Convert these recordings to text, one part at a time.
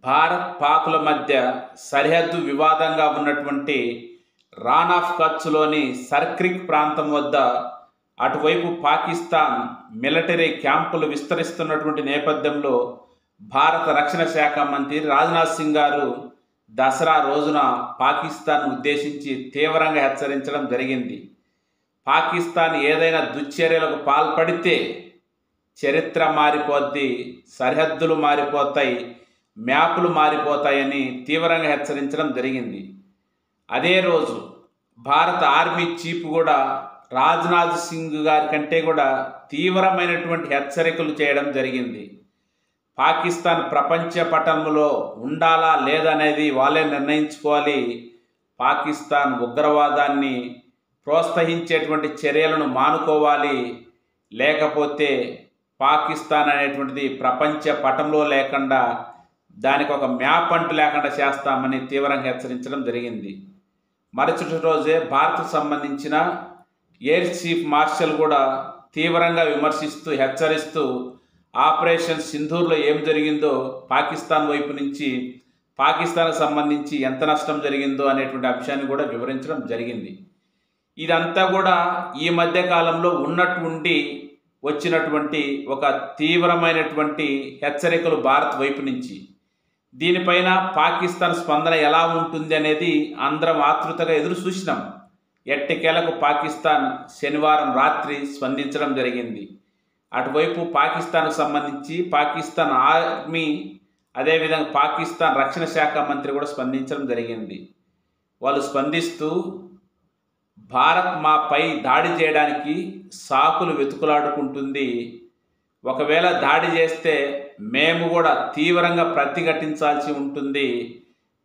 భారత్ పాకుల మధ్య సరిహద్దు వివాదంగా ఉన్నటువంటి రాన్ ఆఫ్ కచ్లోని సర్క్రిక్ ప్రాంతం వద్ద అటువైపు పాకిస్తాన్ మిలిటరీ క్యాంపులు విస్తరిస్తున్నటువంటి నేపథ్యంలో భారత రక్షణ శాఖ మంత్రి రాజ్నాథ్ సింగ్ గారు దసరా రోజున పాకిస్తాన్ ఉద్దేశించి తీవ్రంగా హెచ్చరించడం జరిగింది. పాకిస్తాన్ ఏదైనా దుశ్చర్యలకు పాల్పడితే చరిత్ర మారిపోద్ది, సరిహద్దులు మారిపోతాయి, మ్యాపులు మారిపోతాయని తీవ్రంగా హెచ్చరించడం జరిగింది. అదే రోజు భారత ఆర్మీ చీఫ్ కూడా రాజ్నాథ్ సింగ్ గారి కంటే కూడా తీవ్రమైనటువంటి హెచ్చరికలు చేయడం జరిగింది. పాకిస్తాన్ ప్రపంచ పటంలో ఉండాలా లేదనేది వాళ్ళే నిర్ణయించుకోవాలి. పాకిస్తాన్ ఉగ్రవాదాన్ని ప్రోత్సహించేటువంటి చర్యలను మానుకోవాలి, లేకపోతే పాకిస్తాన్ అనేటువంటిది ప్రపంచ పటంలో లేకుండా దానికి ఒక మ్యాప్ అంటూ లేకుండా చేస్తామని తీవ్రంగా హెచ్చరించడం జరిగింది. మరుసటి రోజే భారత్కు సంబంధించిన ఎయిర్ చీఫ్ మార్షల్ కూడా తీవ్రంగా విమర్శిస్తూ హెచ్చరిస్తూ ఆపరేషన్ సింధూర్లో ఏం జరిగిందో, పాకిస్తాన్ వైపు నుంచి పాకిస్తాన్కు సంబంధించి ఎంత నష్టం జరిగిందో అనేటువంటి అంశాన్ని కూడా వివరించడం జరిగింది. ఇదంతా కూడా ఈ మధ్య కాలంలో ఉన్నటువంటి వచ్చినటువంటి ఒక తీవ్రమైనటువంటి హెచ్చరికలు భారత్ వైపు నుంచి. దీనిపైన పాకిస్తాన్ స్పందన ఎలా ఉంటుంది అనేది అందరం ఆతృతగా ఎదురు చూసినాం. ఎట్టకేలకు పాకిస్తాన్ శనివారం రాత్రి స్పందించడం జరిగింది. అటువైపు పాకిస్తాన్కు సంబంధించి పాకిస్తాన్ ఆర్మీ అదేవిధంగా పాకిస్తాన్ రక్షణ శాఖ మంత్రి కూడా స్పందించడం జరిగింది. వాళ్ళు స్పందిస్తూ భారత్ మాపై దాడి చేయడానికి సాకులు వెతుకులాడుకుంటుంది, ఒకవేళ దాడి చేస్తే మేము కూడా తీవ్రంగా ప్రతిఘటించాల్సి ఉంటుంది,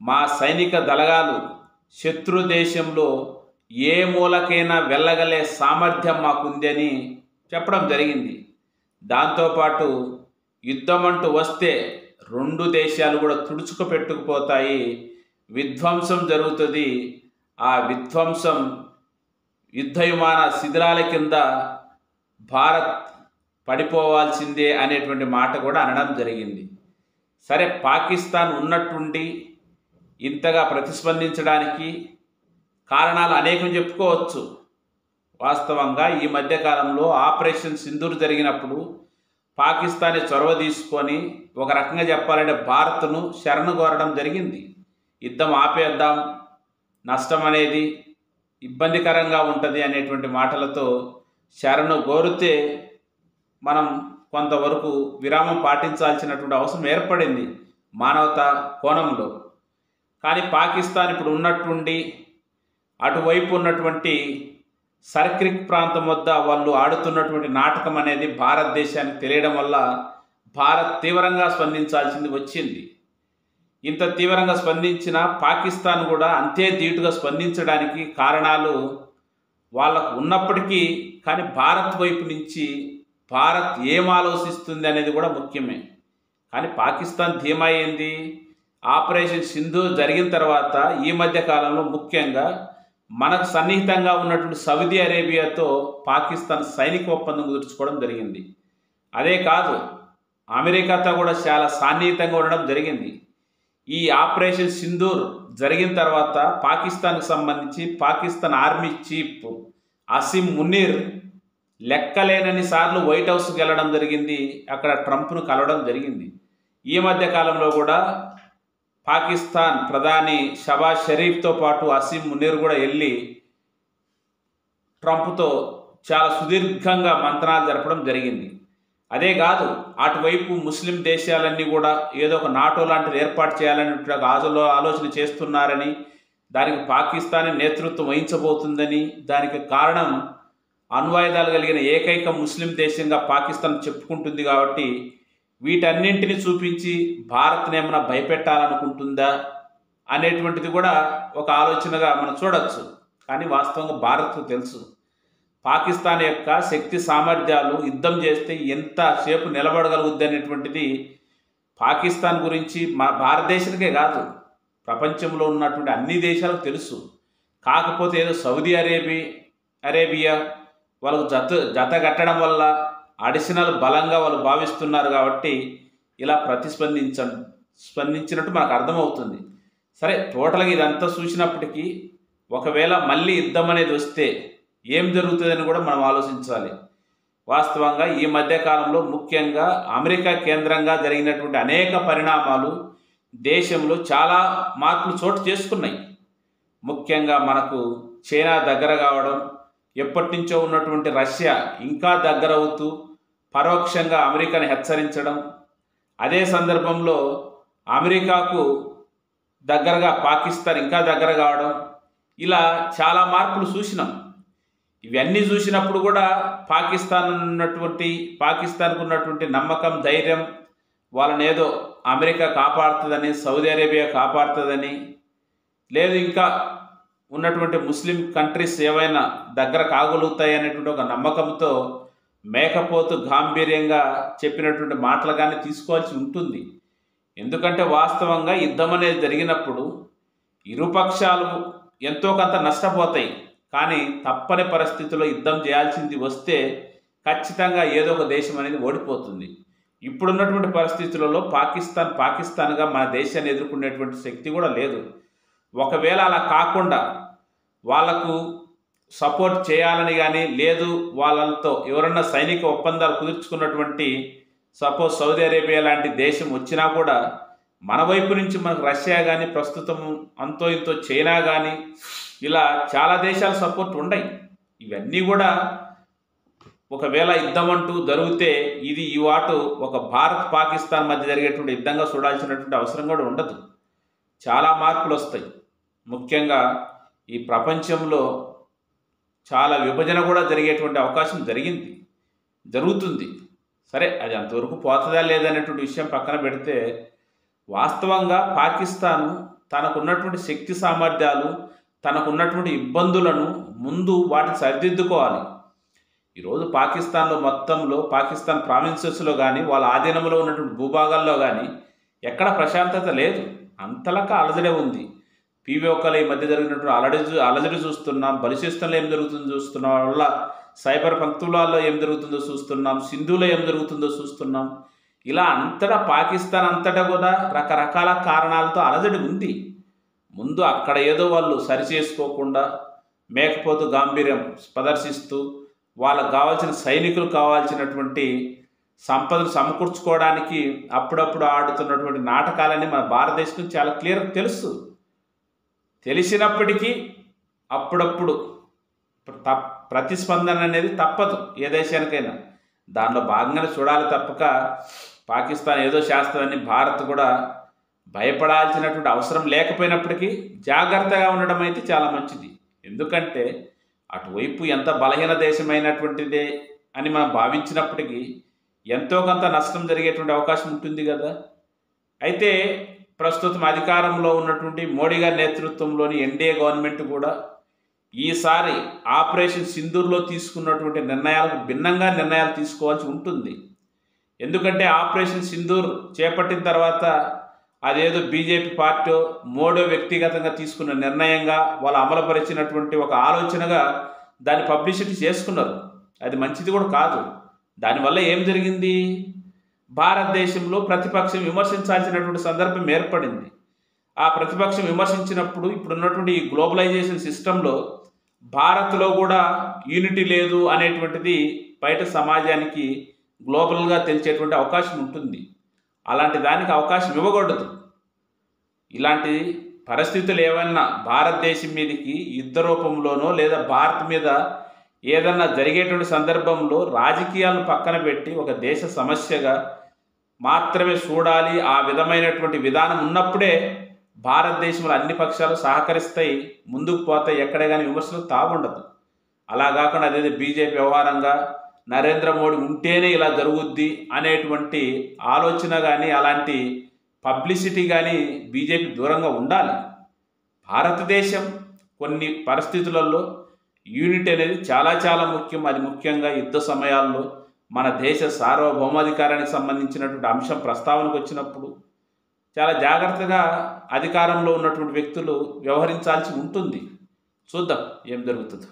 మా సైనిక దళాలు శత్రు దేశంలో ఏ మూలకైనా వెళ్ళగలే సామర్థ్యం మాకుంది అని చెప్పడం జరిగింది. దాంతోపాటు యుద్ధం అంటూ వస్తే రెండు దేశాలు కూడా తుడుచుకు పెట్టుకుపోతాయి, విధ్వంసం జరుగుతుంది, ఆ విధ్వంసం యుద్ధ విమాన శిథిలాల కింద భారత్ పడిపోవాల్సిందే అనేటువంటి మాట కూడా అనడం జరిగింది. సరే, పాకిస్తాన్ ఉన్నట్టుండి ఇంతగా ప్రతిస్పందించడానికి కారణాలు అనేకం చెప్పుకోవచ్చు. వాస్తవంగా ఈ మధ్యకాలంలో ఆపరేషన్ సింధూర్ జరిగినప్పుడు పాకిస్తాన్ చొరవ తీసుకొని ఒక రకంగా చెప్పాలంటే భారత్ను శరణు కోరడం జరిగింది. యుద్ధం ఆపేద్దాం, నష్టం అనేది ఇబ్బందికరంగా ఉంటుంది అనేటువంటి మాటలతో శరణు కోరితే మనం కొంతవరకు విరామం పాటించాల్సినటువంటి అవసరం ఏర్పడింది మానవతా కోణంలో. కానీ పాకిస్తాన్ ఇప్పుడు ఉన్నట్టుండి అటువైపు ఉన్నటువంటి సర్క్రిక్ ప్రాంతం వద్ద వాళ్ళు ఆడుతున్నటువంటి నాటకం అనేది భారతదేశానికి తెలియడం వల్ల భారత్ తీవ్రంగా స్పందించాల్సింది వచ్చింది. ఇంత తీవ్రంగా స్పందించిన పాకిస్తాన్ కూడా అంతే ధీటుగా స్పందించడానికి కారణాలు వాళ్ళకు ఉన్నప్పటికీ, కానీ భారత్ వైపు నుంచి భారత్ ఏం ఆలోచిస్తుంది అనేది కూడా ముఖ్యమే. కానీ పాకిస్తాన్ ధీమా ఏంది? ఆపరేషన్ సింధూర్ జరిగిన తర్వాత ఈ మధ్య కాలంలో ముఖ్యంగా మనకు సన్నిహితంగా ఉన్నటువంటి సౌదీ అరేబియాతో పాకిస్తాన్ సైనిక ఒప్పందం కుదుర్చుకోవడం జరిగింది. అదే కాదు, అమెరికాతో కూడా చాలా సన్నిహితంగా ఉండడం జరిగింది. ఈ ఆపరేషన్ సింధూర్ జరిగిన తర్వాత పాకిస్తాన్కు సంబంధించి పాకిస్తాన్ ఆర్మీ చీఫ్ అసీం మునీర్ లెక్కలేనన్ని సార్లు వైట్ హౌస్కి వెళ్ళడం జరిగింది, అక్కడ ట్రంప్ను కలవడం జరిగింది. ఈ మధ్య కాలంలో కూడా పాకిస్తాన్ ప్రధాని షబాజ్ షరీఫ్తో పాటు అసీం మునీర్ కూడా వెళ్ళి ట్రంప్తో చాలా సుదీర్ఘంగా మంతనాలు జరపడం జరిగింది. అదే కాదు, అటువైపు ముస్లిం దేశాలన్నీ కూడా ఏదో ఒక నాటో లాంటిది ఏర్పాటు చేయాలని ఆలోచన చేస్తున్నారని, దానికి పాకిస్తాన్ నేతృత్వం వహించబోతుందని, దానికి కారణం అణ్వాయుధాలు కలిగిన ఏకైక ముస్లిం దేశంగా పాకిస్తాన్ చెప్పుకుంటుంది కాబట్టి వీటన్నింటిని చూపించి భారత్ని ఏమైనా భయపెట్టాలనుకుంటుందా అనేటువంటిది కూడా ఒక ఆలోచనగా మనం చూడవచ్చు. కానీ వాస్తవంగా భారత్కు తెలుసు పాకిస్తాన్ యొక్క శక్తి సామర్థ్యాలు, యుద్ధం చేస్తే ఎంతసేపు నిలబడగలుగుద్ది అనేటువంటిది పాకిస్తాన్ గురించి మన భారతదేశానికే కాదు ప్రపంచంలో ఉన్నటువంటి అన్ని దేశాలకు తెలుసు. కాకపోతే ఏదో సౌదీ అరేబియా వాళ్ళకు జత కట్టడం వల్ల అడిషనల్ బలంగా వాళ్ళు భావిస్తున్నారు కాబట్టి ఇలా ప్రతిస్పందించడం స్పందించినట్టు మనకు అర్థమవుతుంది. సరే, టోటల్గా ఇదంతా చూసినప్పటికీ ఒకవేళ మళ్ళీ యుద్ధం అనేది వస్తే ఏం జరుగుతుందని కూడా మనం ఆలోచించాలి. వాస్తవంగా ఈ మధ్యకాలంలో ముఖ్యంగా అమెరికా కేంద్రంగా జరిగినటువంటి అనేక పరిణామాలు దేశంలో చాలా మార్పులు చోటు చేసుకున్నాయి. ముఖ్యంగా మనకు చైనా దగ్గర కావడం, ఎప్పటి నుంచో ఉన్నటువంటి రష్యా ఇంకా దగ్గరవుతూ పరోక్షంగా అమెరికాని హెచ్చరించడం, అదే సందర్భంలో అమెరికాకు దగ్గరగా పాకిస్తాన్ ఇంకా దగ్గర కావడం, ఇలా చాలా మార్పులు చూసినాం. ఇవన్నీ చూసినప్పుడు కూడా పాకిస్తాన్కు ఉన్నటువంటి నమ్మకం, ధైర్యం, వాళ్ళని ఏదో అమెరికా కాపాడుతుందని, సౌదీ అరేబియా కాపాడుతుందని, లేదు ఇంకా ఉన్నటువంటి ముస్లిం కంట్రీస్ ఏవైనా దగ్గర కాగలుగుతాయి అనేటువంటి ఒక నమ్మకంతో మేకపోతు గాంభీర్యంగా చెప్పినటువంటి మాటలు కానీ తీసుకోవాల్సి ఉంటుంది. ఎందుకంటే వాస్తవంగా యుద్ధం అనేది జరిగినప్పుడు ఇరుపక్షాలు ఎంతో కొంత నష్టపోతాయి. కానీ తప్పని పరిస్థితుల్లో యుద్ధం చేయాల్సింది వస్తే ఖచ్చితంగా ఏదో ఒక దేశం అనేది ఓడిపోతుంది. ఇప్పుడున్నటువంటి పరిస్థితులలో పాకిస్తాన్గా మన దేశాన్ని ఎదుర్కొనేటువంటి శక్తి కూడా లేదు. ఒకవేళ అలా కాకుండా వాళ్లకు సపోర్ట్ చేయాలని కానీ, లేదు వాళ్ళతో ఎవరన్నా సైనిక ఒప్పందాలు కుదుర్చుకున్నటువంటి సపోజ్ సౌదీ అరేబియా లాంటి దేశం వచ్చినా కూడా మన వైపు నుంచి మనకు రష్యా కానీ, ప్రస్తుతం అంతో ఇంతో చైనా కానీ, ఇలా చాలా దేశాల సపోర్ట్ ఉన్నాయి. ఇవన్నీ కూడా ఒకవేళ యుద్ధం అంటూ జరిగితే ఇది ఈ వాటు ఒక భారత్ పాకిస్తాన్ మధ్య జరిగేటువంటి యుద్ధంగా చూడాల్సినటువంటి అవసరం కూడా ఉండదు. చాలా మార్పులు వస్తాయి. ముఖ్యంగా ఈ ప్రపంచంలో చాలా విభజన కూడా జరిగేటువంటి అవకాశం జరుగుతుంది. సరే, అది అంతవరకు పోతుందా లేదనేటువంటి విషయం పక్కన పెడితే, వాస్తవంగా పాకిస్తాను తనకున్నటువంటి శక్తి సామర్థ్యాలు, తనకున్నటువంటి ఇబ్బందులను ముందు వాటిని సరిదిద్దుకోవాలి. ఈరోజు పాకిస్తాన్లో మొత్తంలో పాకిస్తాన్ ప్రావిన్సెస్లో కానీ, వాళ్ళ ఆధీనంలో ఉన్నటువంటి భూభాగాల్లో కానీ ఎక్కడ ప్రశాంతత లేదు. అంతలక అలజడే ఉంది. పీవోకల ఈ మధ్య జరిగినటువంటి అలజడి చూస్తున్నాం. బలిచిస్తాన్లో ఏం జరుగుతుందో చూస్తున్నాం. వల్ల సైబర్ పంక్తులాల్లో ఏం జరుగుతుందో చూస్తున్నాం. సింధులో ఏం జరుగుతుందో చూస్తున్నాం. ఇలా అంతటా పాకిస్తాన్ అంతటా కూడా రకరకాల కారణాలతో అలజడి ఉంది. ముందు అక్కడ ఏదో వాళ్ళు సరిచేసుకోకుండా మేకపోతు గాంభీర్యం ప్రదర్శిస్తూ వాళ్ళకు కావాల్సిన సైనికులు కావాల్సినటువంటి సంపదను సమకూర్చుకోవడానికి అప్పుడప్పుడు ఆడుతున్నటువంటి నాటకాలని మన భారతదేశం చాలా క్లియర్గా తెలిసినప్పటికీ అప్పుడప్పుడు ప్రతిస్పందన అనేది తప్పదు ఏ దేశానికైనా. దానిలో భాగంగానే చూడాలి తప్పక పాకిస్తాన్ ఏదో చేస్తుందని భారత్ కూడా భయపడాల్సినటువంటి అవసరం లేకపోయినప్పటికీ జాగ్రత్తగా ఉండడం అయితే చాలా మంచిది. ఎందుకంటే అటువైపు ఎంత బలహీన దేశమైనటువంటిదే అని మనం భావించినప్పటికీ ఎంతో కొంత నష్టం జరిగేటువంటి అవకాశం ఉంటుంది కదా. అయితే ప్రస్తుతం అధికారంలో ఉన్నటువంటి మోడీ గారి నేతృత్వంలోని ఎన్డీఏ గవర్నమెంట్ కూడా ఈసారి ఆపరేషన్ సింధూర్లో తీసుకున్నటువంటి నిర్ణయాలకు భిన్నంగా నిర్ణయాలు తీసుకోవాల్సి ఉంటుంది. ఎందుకంటే ఆపరేషన్ సింధూర్ చేపట్టిన తర్వాత అదేదో బీజేపీ పార్టీ మోడీ వ్యక్తిగతంగా తీసుకున్న నిర్ణయంగా వాళ్ళు అమలుపరిచినటువంటి ఒక ఆలోచనగా దాన్ని పబ్లిసిటీ చేసుకున్నారు. అది మంచిది కూడా కాదు. దానివల్ల ఏం జరిగింది? భారతదేశంలో ప్రతిపక్షం విమర్శించాల్సినటువంటి సందర్భం ఏర్పడింది. ఆ ప్రతిపక్షం విమర్శించినప్పుడు ఇప్పుడున్నటువంటి ఈ గ్లోబలైజేషన్ సిస్టంలో భారత్లో కూడా యూనిటీ లేదు అనేటువంటిది బయట సమాజానికి గ్లోబల్గా తెలిసేటువంటి అవకాశం ఉంటుంది. అలాంటి దానికి అవకాశం ఇవ్వకూడదు. ఇలాంటి పరిస్థితులు ఏమన్నా భారతదేశం మీదకి యుద్ధ రూపంలోనో లేదా భారత్ మీద ఏదన్నా జరిగేటువంటి సందర్భంలో రాజకీయాలను పక్కన పెట్టి ఒక దేశ సమస్యగా మాత్రమే చూడాలి. ఆ విధమైనటువంటి విధానం ఉన్నప్పుడే భారతదేశంలో అన్ని పక్షాలు సహకరిస్తాయి, ముందుకు పోతాయి. ఎక్కడే కానీ విమర్శలు తాగుండదు. అలా కాకుండా అదేదో బీజేపీ వ్యవహారంగా నరేంద్ర మోడీ ఉంటేనే ఇలా జరుగుద్ది అనేటువంటి ఆలోచన కానీ, అలాంటి పబ్లిసిటీ కానీ బీజేపీ దూరంగా ఉండాలి. భారతదేశం కొన్ని పరిస్థితులలో యూనిట్ అనేది చాలా చాలా ముఖ్యం. అది ముఖ్యంగా యుద్ధ సమయాల్లో మన దేశ సార్వభౌమాధికారానికి సంబంధించినటువంటి అంశం ప్రస్తావనకు వచ్చినప్పుడు చాలా జాగ్రత్తగా అధికారంలో ఉన్నటువంటి వ్యక్తులు వ్యవహరించాల్సి ఉంటుంది. చూద్దాం ఏం జరుగుతుందో.